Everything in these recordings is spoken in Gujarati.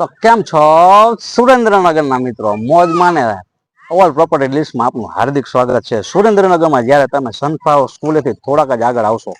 તો કેમ છો સુરેન્દ્રનગરના મિત્રો? મોજમાં ને ઓલ પ્રોપર્ટી લિસ્ટમાં આપનું હાર્દિક સ્વાગત છે. સુરેન્દ્રનગરમાં જ્યારે તમે સનફ્લાવર સ્કૂલેથી થોડાક જ આગળ આવશો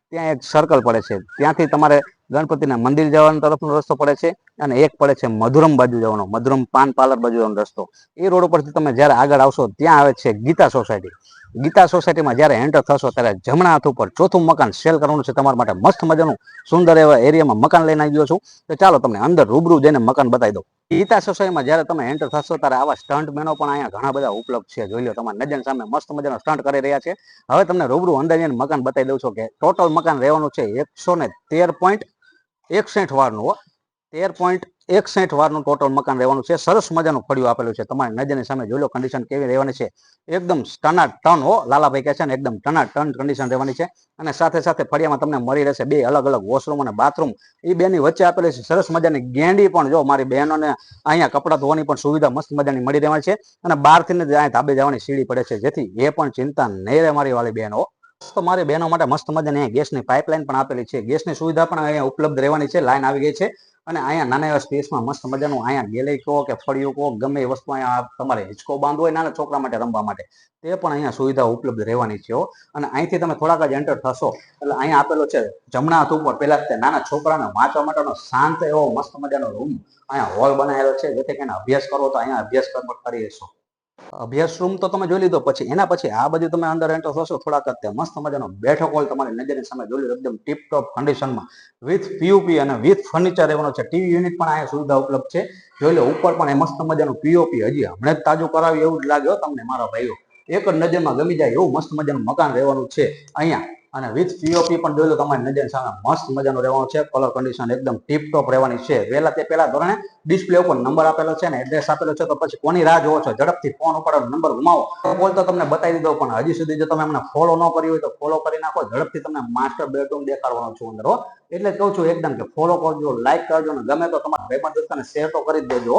ત્યાં એક સર્કલ પડે છે. ત્યાંથી તમારે ગણપતિના મંદિર જવાનો તરફનો રસ્તો પડે છે અને એક પડે છે મધુરમ બાજુ જવાનો, મધુરમ પાન પાર્લર બાજુ જવાનો રસ્તો. એ રોડ ઉપરથી તમે જ્યારે આગળ આવશો ત્યાં આવે છે ગીતા સોસાયટી. ગીતા સોસાયટીમાં જ્યારે એન્ટર થશો ત્યારે જમણા હાથ ઉપર ચોથું મકાન સેલ કરવાનું છે તમારા માટે. મસ્ત મજાનું સુંદર એવા એરિયામાં મકાન લઈને આવી ગયો છું. તો ચાલો તમને અંદર રૂબરૂ જઈને મકાન બતાવી દઉં. ગીતા સોસાયટીમાં જ્યારે તમે એન્ટર થશો ત્યારે આવા સ્ટન્ટ મેનો પણ અહીંયા ઘણા બધા ઉપલબ્ધ છે. જોઈ લો, તમારા નજર સામે મસ્ત મજાનો સ્ટન્ટ કરી રહ્યા છે. હવે તમને રૂબરૂ અંદર જઈને મકાન બતાવી દઉં છું કે ટોટલ મકાન રહેવાનું છે 113.61 વારનું. 13.61 વારનું ટોટલ મકાન રહેવાનું છે. સરસ મજાનું ફળિયું આપેલું છે. તમારી નજરની સામે જોઈ લો કન્ડિશન કેવી રહેવાની છે. એકદમ ટનાટન હો, લાલાભાઈ કહે છે ને, એકદમ ટનાટન કન્ડિશન રહેવાની છે. અને સાથે સાથે ફળિયામાં તમને મળી રહેશે બે અલગ અલગ વોશરૂમ અને બાથરૂમ. એ બેની વચ્ચે આપેલી છે સરસ મજાની ગેંડી પણ. જો મારી બહેનોને અહીંયા કપડાં ધોવાની પણ સુવિધા મસ્ત મજાની મળી રહેવાની છે. અને બહારથી જ અહીંયા ધાબે જવાની સીડી પડે છે, જેથી એ પણ ચિંતા નહીં રહે મારી વાળી બહેનો. તો મારી બહેનો માટે મસ્ત મજાની અહીંયા ગેસની પાઇપલાઇન પણ આપેલી છે. ગેસની સુવિધા પણ અહીંયા ઉપલબ્ધ રહેવાની છે. લાઈન આવી ગઈ છે. અને અહીંયા નાના એવા સ્પેસમાં મસ્ત મજાનું અહીંયા ગેલેરી કહો કે ફળિયું કહો, ગમે એ વસ્તુ અહીંયા તમારે હિંચકો બાંધવો હોય નાના છોકરા માટે રમવા માટે, તે પણ અહીંયા સુવિધા ઉપલબ્ધ રહેવાની છે. અને અહીંથી તમે થોડાક જ એન્ટર થશો એટલે અહીંયા આપેલો છે જમણા હાથ ઉપર પહેલા તે નાના છોકરાને વાંચવા માટેનો શાંત એવો મસ્ત મજાનો રૂમ અહીંયા હોલ બનાવેલો છે, જેથી કરીને અભ્યાસ કરવો તો અહીંયા અભ્યાસ કરી લેશો. અભ્યાસ રૂમ તો તમે જોઈ લીધો. પછી એના પછી આ બધું તમે અંદર એન્ટર થશો થોડાક મસ્ત મજાનો બેઠક હોલ તમારી નજરની સામે જોઈ લો, એકદમ ટીપ ટોપ કન્ડિશનમાં વિથ પીઓપી અને વિથ ફર્નિચર રહેવાનો છે. ટીવી યુનિટ પણ અહીંયા સુવિધા ઉપલબ્ધ છે. જોઈ લો ઉપર પણ એ મસ્ત મજાનું પીઓપી હજી હમણાં જ તાજું કરાવ્યું એવું જ લાગે તમને મારા ભાઈઓ. એક જ નજરમાં ગમી જાય એવું મસ્ત મજાનું મકાન રહેવાનું છે અહીંયા. અને વિથ પીઓપી પણ જોઈ લો તમારી નજર સામે મસ્ત મજાનું રહેવાનું છે. કલર કન્ડિશન એકદમ ટીપ ટોપ રહેવાની છે. પેલા ધોરણે ડિસ્પ્લે ઉપર નંબર આપેલો છે ને એડ્રેસ આપેલો છે. તો પછી કોની રાહ જોવો છો? ઝડપથી ફોન ઉપાડો, નંબર ઘુમાવો. બોલ તો તમને બતાવી દીધો, પણ હજી સુધી જો તમે અમને ફોલો ન કરી હોય તો ફોલો કરી નાખો. ઝડપથી તમને માસ્ટર બેડરૂમ દેખાડવાનો છું અંદર. એટલે કહું છું એકદમ કે ફોલો કરજો, લાઈક કરજો, ને ગમે તો તમારા ભાઈબંધ દોસ્તાને શેર તો કરી જ દેજો.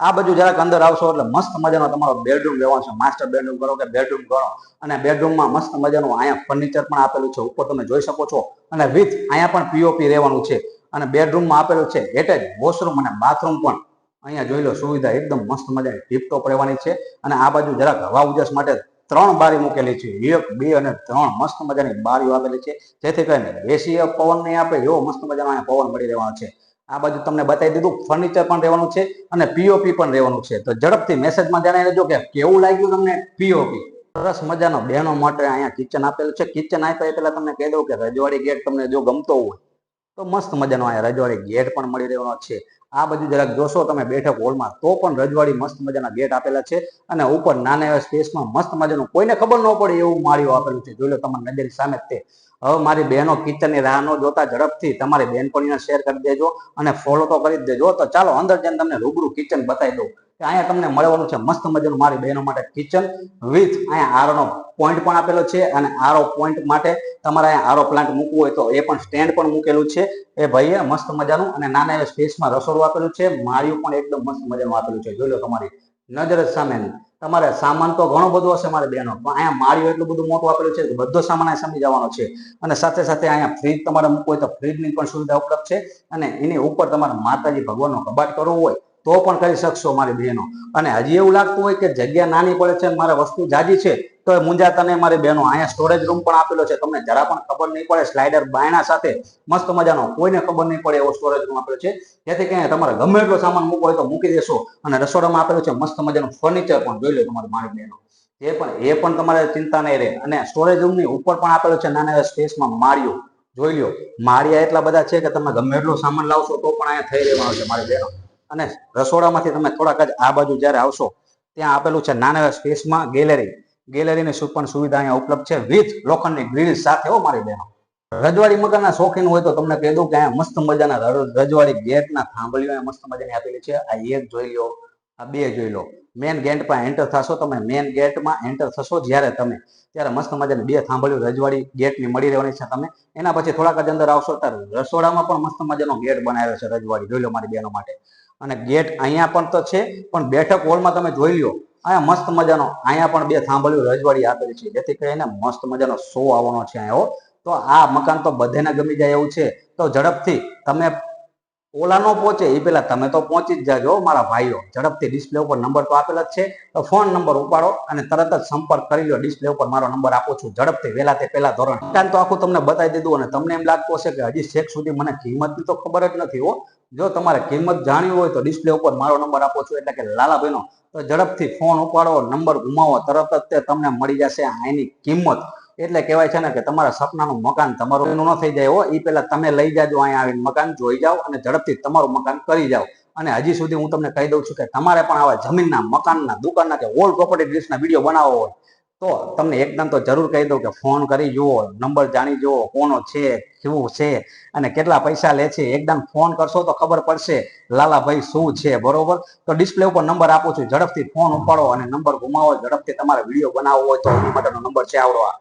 આ બાજુ જરાક અંદર આવશો એટલે મસ્ત મજાનો તમારો બેડરૂમ લેવાનો છે. માસ્ટર બેડરૂમ કરો કે બેડરૂમ કરો. અને બેડરૂમમાં મસ્ત મજાનું અહીંયા ફર્નિચર પણ આપેલું છે, ઉપર તમે જોઈ શકો છો. અને વિથ અહીંયા પણ પીઓપી રહેવાનું છે. અને બેડરૂમમાં આપેલું છે એટેચ વોશરૂમ અને બાથરૂમ પણ. અહીંયા જોઈ લો સુવિધા એકદમ મસ્ત મજાની ટીપટોપ રહેવાની છે. અને આ બાજુ જરાક હવા ઉજાસ માટે 3 બારી મૂકેલી છે. 1, 2 અને 3 મસ્ત મજાની બારીઓ આપેલી છે, જેથી કરીને બેસી પવન નહીં આપે એવો મસ્ત મજાનો અહીંયા પવન મળી રહેવાનો છે. આ બાજુ તમને બતાવી દીધું ફર્નિચર પણ રહેવાનું છે અને પીઓપી પણ રહેવાનું છે. તો ઝડપથી મેસેજમાં જણાવી દેજો કે કેવું લાગ્યું તમને પીઓપી. સરસ મજાનો બહેનો માટે અહીંયા કિચન આપેલું છે. કિચન આપ્યા એ પહેલા તમને કહી દઉં કે રજવાડી ગેટ તમને જો ગમતો હોય તો મસ્ત મજાનો અહીંયા રજવાડી ગેટ પણ મળી રહેવાનો છે. આ બધું જરાક જોશો તમે બેઠક હોલમાં તો પણ રજવાડી મસ્ત મજાના ગેટ આપેલા છે. અને ઉપર નાના એવા સ્પેસમાં મસ્ત મજાનું કોઈને ખબર ન પડે એવું માળીઓ આપેલું છે. જોઈ લો તમારી નજરની સામે જ તે. હવે મારી બહેનો કિચનની રાહ ન જોતા ઝડપથી તમારી બહેનપણીને શેર કરી દેજો અને ફોલો તો કરી જ દેજો. તો ચાલો અંદર જઈને તમને રૂબરૂ કિચન બતાવી દઉં કે અહીંયા તમને મળવાનું છે મસ્ત મજાનું મારી બહેનો માટે કિચન વિથ અહીંયા આરનો પોઈન્ટ પણ આપેલો છે. અને આરો પોઈન્ટ માટે તમારે અહીંયા આરો પ્લાન્ટ મૂકવું હોય તો એ પણ સ્ટેન્ડ પણ મૂકેલું છે એ ભાઈએ મસ્ત મજાનું. અને નાના એવા સ્પેસમાં રસોડું આપેલું છે. માળિયું પણ એકદમ મસ્ત મજાનું આપેલું છે. જોઈ લો તમારી નજર સામે. તમારે સામાન તો ઘણો બધો હશે મારી બહેનો, પણ અહીંયા માળિયું એટલું બધું મોટું આપેલું છે કે બધો સામાન અહીં સમજી જવાનો છે. અને સાથે સાથે અહીંયા ફ્રીજ તમારે મૂકવું હોય તો ફ્રીજની પણ સુવિધા ઉપલબ્ધ છે. અને એની ઉપર તમારે માતાજી ભગવાનનો કબાટ કરવો હોય તો પણ કરી શકશો મારી બહેનો. અને હજી એવું લાગતું હોય કે જગ્યા નાની પડે છે, મારે વસ્તુ જાજી છે, તો મૂંઝાતા નહીં મારી બહેનો. અહીંયા સ્ટોરેજ રૂમ પણ આપેલો છે. તમને જરા પણ ખબર નહીં પડે. સ્લાઇડર બાયણા સાથે મસ્ત મજાનો, કોઈને ખબર નહીં પડે એવો સ્ટોરેજ રૂમ આપેલો છે, જેથી કરીને તમારે ગમે એટલો સામાન મૂકવો હોય તો મૂકી દેશો. અને રસોડામાં આપેલું છે મસ્ત મજાનું ફર્નિચર પણ. જોઈ લો તમારી મારી બહેનો. એ પણ તમારે ચિંતા નહીં રહે. અને સ્ટોરેજ રૂમની ઉપર પણ આપેલો છે નાના એવા સ્પેસમાં માળિયું. જોઈ લો માળિયા એટલા બધા છે કે તમે ગમે એટલો સામાન લાવશો તો પણ અહીંયા થઈ રહેવાનો છે મારી બહેનો. અને રસોડામાંથી તમે થોડાક જ આ બાજુ જ્યારે આવશો ત્યાં આપેલું છે નાના એવા સ્પેસમાં ગેલેરી. ગેલેરીની પણ સુવિધા અહીંયા ઉપલબ્ધ છે વિથ લોખંડની ગ્રીલ સાથે હો મારી બહેનો. રજવાડી મકાનના શોખીન હોય તો તમને કહી દઉં કે અહીંયા મસ્ત મજાના રજવાડી ગેટના થાંભલીઓ મસ્ત મજાની આપેલી છે. આ એક જોઈ લો, આ બે જોઈ લો. મેન ગેટ પર એન્ટર થશો તમે, મેન ગેટમાં એન્ટર થશો જ્યારે તમે, ત્યારે મસ્ત મજાની 2 થાંભલીઓ રજવાડી ગેટની મળી રહેવાની છે તમે. એના પછી થોડાક જ અંદર આવશો ત્યારે રસોડામાં પણ મસ્ત મજાનો ગેટ બનાવેલો છે રજવાડી. જોઈ લો મારી બહેનો માટે. અને ગેટ અહીંયા પણ તો છે, પણ બેઠક હોલમાં તમે જોઈ લો અહીંયા મસ્ત મજાનો અહીંયા પણ 2 થાંભલીઓ રજવાડી આપેલી છે, જેથી કરીને મસ્ત મજાનો શો આવવાનો છે અહીંયા. તો આ મકાન તો બધાને ગમી જાય એવું છે. તો ઝડપથી તમે ઓલા નો પહોંચે એ પેલા તમે તો પહોંચી જ જાજો મારા ભાઈઓ. ઝડપથી ડિસ્પ્લે ઉપર નંબર તો આપેલા જ છે, તો ફોન નંબર ઉપાડો અને તરત જ સંપર્ક કરી લો. ડિસ્પ્લે ઉપર મારો નંબર આપું છું, ઝડપથી વહેલા તે પહેલા ધોરણ. તો આખું તમને બતાવી દીધું અને તમને એમ લાગતું હશે કે હજી છેક સુધી મને કિંમતની તો ખબર જ નથી હો. જો તમારે કિંમત જાણવી હોય તો ડિસ્પ્લે ઉપર મારો નંબર આપો છું, એટલે કે લાલાભાઈનો, તો ઝડપથી ફોન ઉપાડો, નંબર ઘુમાવો, તરત જ તે તમને મળી જશે આની કિંમત. એટલે કહેવાય છે ને કે તમારા સપનાનું મકાન તમારું ન થઈ જાય હો, એ પેલા તમે લઈ જાજો અહીંયા આવીને, મકાન જોઈ જાઓ અને ઝડપથી તમારું મકાન કરી જાઓ. અને હજી સુધી હું તમને કહી દઉં છું કે તમારે પણ આવા જમીનના, મકાનના, દુકાનના કે ઓલ પ્રોપર્ટી લિસ્ટના વિડીયો બનાવવો હોય તો તમને એકદમ તો જરૂર કહી દઉં કે ફોન કરી જુઓ, નંબર જાણી જુઓ કોનો છે, કેવું છે અને કેટલા પૈસા લે છે. એકદમ ફોન કરશો તો ખબર પડશે લાલાભાઈ શું છે, બરોબર. તો ડિસ્પ્લે ઉપર નંબર આપું છું, ઝડપથી ફોન ઉપાડો અને નંબર ઘુમાવો. ઝડપથી તમારે વિડીયો બનાવવો હોય તો એની માટેનો નંબર છે આવડો આ.